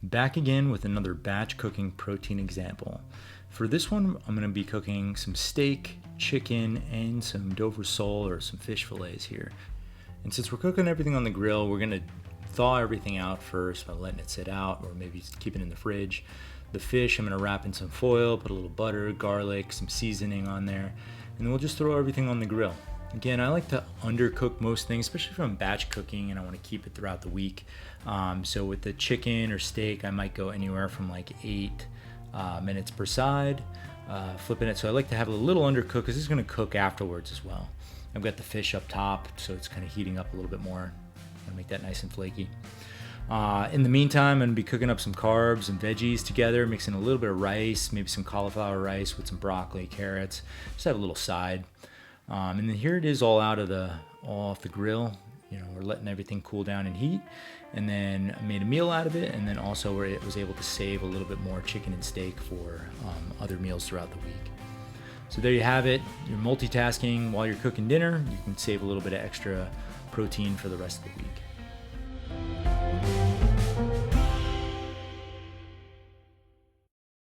Back again with another batch cooking protein example. For this one, I'm going to be cooking some steak, chicken, and some Dover sole or some fish fillets here. And since we're cooking everything on the grill, we're going to thaw everything out first by letting it sit out or maybe keep it in the fridge. The fish, I'm going to wrap in some foil, put a little butter, garlic, some seasoning on there, and then we'll just throw everything on the grill. Again, I like to undercook most things, especially if I'm batch cooking and I want to keep it throughout the week. So with the chicken or steak, I might go anywhere from like 8 minutes per side, flipping it. So I like to have a little undercook because it's going to cook afterwards as well. I've got the fish up top, so it's kind of heating up a little bit more. I'm going to make that nice and flaky. In the meantime, I'm going to be cooking up some carbs and veggies together, mixing a little bit of rice, maybe some cauliflower rice with some broccoli, carrots. Just have a little side. And then here it is all off the grill. You know, we're letting everything cool down and heat. And then I made a meal out of it. And then also was able to save a little bit more chicken and steak for other meals throughout the week. So there you have it. You're multitasking while you're cooking dinner. You can save a little bit of extra protein for the rest of the week.